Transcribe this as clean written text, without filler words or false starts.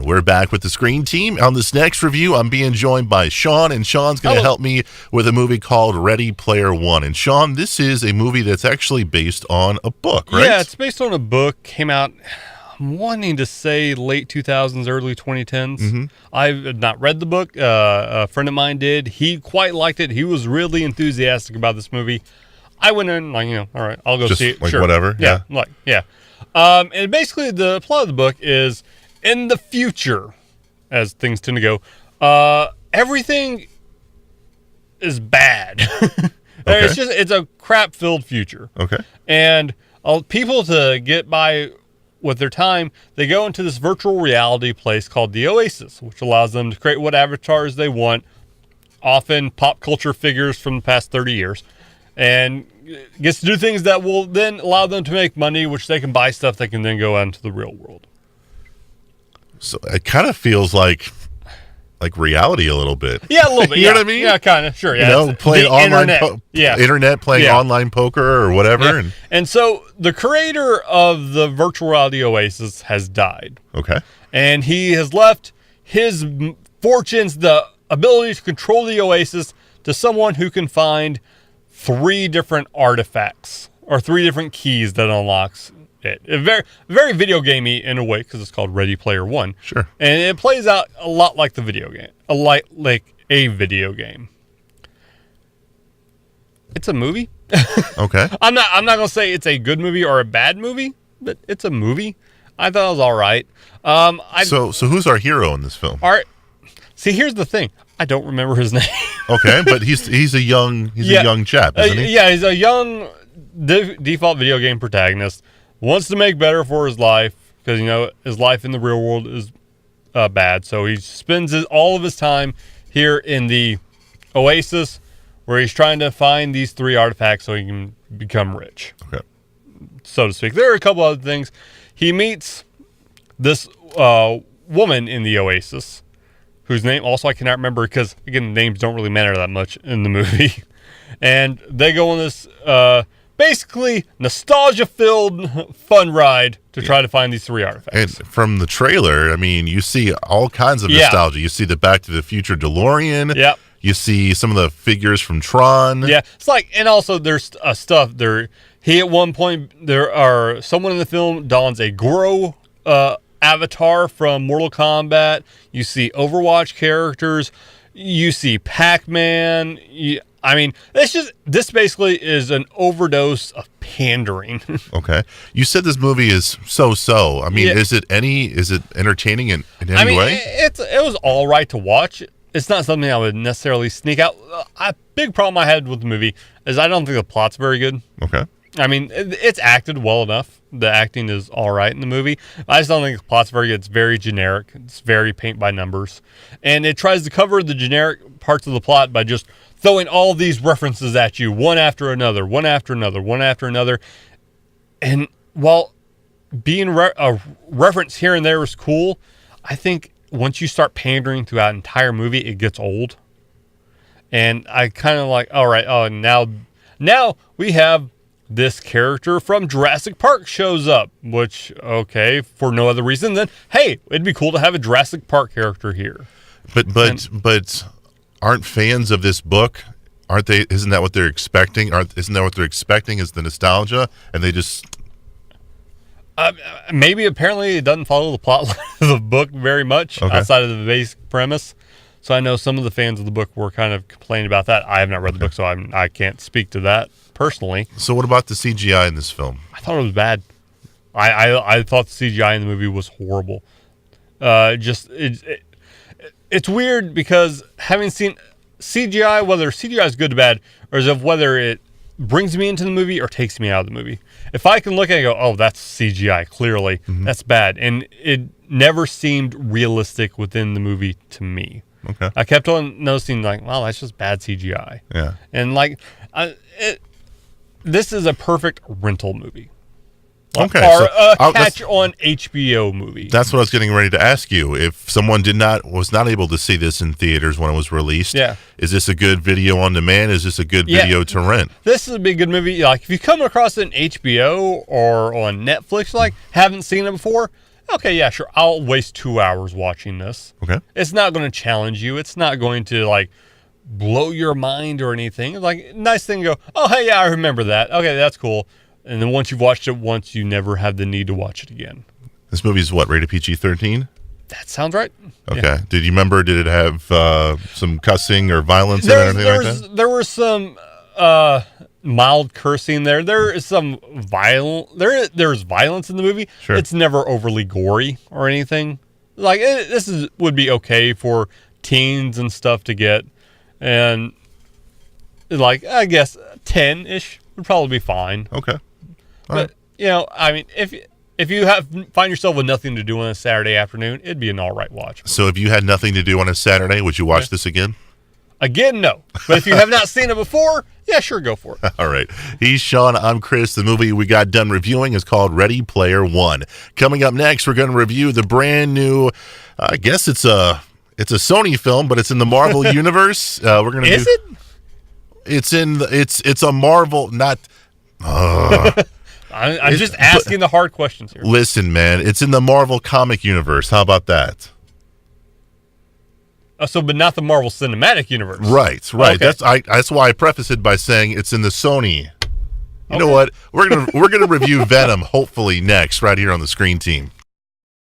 We're back with the Screen Team. On this next review, I'm being joined by Sean, and Sean's going to help me with a movie called Ready Player One. And Sean, this is a movie that's actually based on a book, right? Yeah, it's based on a book. Came out, I'm wanting to say late 2000s, early 2010s. Mm-hmm. I've not read the book. A friend of mine did. He quite liked it. He was really enthusiastic about this movie. I went in like, all right, I'll go see it. Like sure. whatever. Yeah. And basically the plot of the book is in the future, as things tend to go, everything is bad. Okay. It's a crap-filled future. Okay. And people, to get by with their time, they go into this virtual reality place called the Oasis, which allows them to create what avatars they want, often pop culture figures from the past 30 years, and gets to do things that will then allow them to make money, which they can buy stuff that can then go out into the real world. So it kind of feels like reality a little bit. Yeah, a little bit. You know what I mean? Yeah, kind of. Sure. Yeah. Playing online internet, playing Yeah. online poker or whatever. Yeah. And so the creator of the virtual reality Oasis has died. Okay. And he has left his fortunes, the ability to control the Oasis, to someone who can find 3 different artifacts or 3 different keys that unlocks it. Very, very video gamey in a way, because it's called Ready Player One. Sure. And it plays out a lot like the video game, like a video game. It's a movie. Okay. I'm not gonna say it's a good movie or a bad movie, but it's a movie. I thought it was all right. So who's our hero in this film? See, here's the thing. I don't remember his name. Okay, but he's a young chap, isn't he? Yeah, he's a young default video game protagonist. Wants to make better for his life because his life in the real world is bad. So he spends all of his time here in the Oasis, where he's trying to find these 3 artifacts so he can become rich. Okay. So to speak. There are a couple other things. He meets this woman in the Oasis, whose name also I cannot remember because, again, names don't really matter that much in the movie. And they go on this basically nostalgia-filled fun ride to try to find these 3 artifacts. And from the trailer, I mean, you see all kinds of nostalgia. You see the Back to the Future DeLorean. Yep. You see some of the figures from Tron. Yeah, it's like, and also there's stuff there. He at one point, someone in the film dons a Goro avatar from Mortal Kombat. You see Overwatch characters. You see Pac-Man. I mean, this basically is an overdose of pandering. Okay. You said this movie is so. I mean, is it entertaining in any way? It was all right to watch. It's not something I would necessarily sneak out. A big problem I had with the movie is I don't think the plot's very good. Okay. I mean, it's acted well enough. The acting is all right in the movie. I just don't think the plot's very good. It's very generic. It's very paint by numbers. And it tries to cover the generic parts of the plot by just throwing all these references at you, one after another, one after another, one after another. And while being a reference here and there is cool, I think once you start pandering throughout an entire movie, it gets old. And I kind of like, all right, now we have this character from Jurassic Park shows up, which, okay, for no other reason than, hey, it'd be cool to have a Jurassic Park character here. But aren't fans of this book, aren't they? Isn't that what they're expecting? Isn't that what they're expecting is the nostalgia? And they just... maybe apparently it doesn't follow the plot line of the book very much outside of the basic premise. So I know some of the fans of the book were kind of complaining about that. I have not read the book, so I can't speak to that personally. So what about the CGI in this film? I thought it was bad. I thought the CGI in the movie was horrible. It's weird because having seen CGI, whether CGI is good or bad, or as of whether it brings me into the movie or takes me out of the movie. If I can look at it and go, oh, that's CGI, clearly, that's bad. And it never seemed realistic within the movie to me. Okay. I kept on noticing, like, wow, that's just bad CGI. Yeah. And, like, this is a perfect rental movie. Okay. Or a catch on HBO movie. That's what I was getting ready to ask you. If someone was not able to see this in theaters when it was released, is this a good video on demand? Is this a good video to rent? This would be a good movie. Like, if you come across it on HBO or on Netflix, like, haven't seen it before, okay, yeah, sure, I'll waste 2 hours watching this. Okay. It's not going to challenge you. It's not going to, like, blow your mind or anything. It's like, nice thing to go, oh, hey, yeah, I remember that. Okay, that's cool. And then once you've watched it once, you never have the need to watch it again. This movie's what, rated PG-13? That sounds right. Okay. Yeah. Did you remember, did it have some cussing or violence in it or anything like that? There was some mild cursing there. There is some there's violence in the movie. Sure. It's never overly gory or anything. Like, would be okay for teens and stuff to get. And, like, I guess 10-ish would probably be fine. Okay. All But, right. I mean, if you find yourself with nothing to do on a Saturday afternoon, it'd be an all right watch. So if you had nothing to do on a Saturday, would you watch this again? Again, no. But if you have not seen it before, yeah, sure, go for it. All right. He's Sean. I'm Chris. The movie we got done reviewing is called Ready Player One. Coming up next, we're going to review the brand new, I guess it's a Sony film, but it's in the Marvel universe. We're going to Is it? It's a Marvel, not... I'm just asking the hard questions here. Listen, man, it's in the Marvel comic universe. How about that? But not the Marvel Cinematic Universe. Right. Okay. That's why I preface it by saying it's in the Sony. You know what? We're gonna review Venom hopefully next, right here on the Screen Team.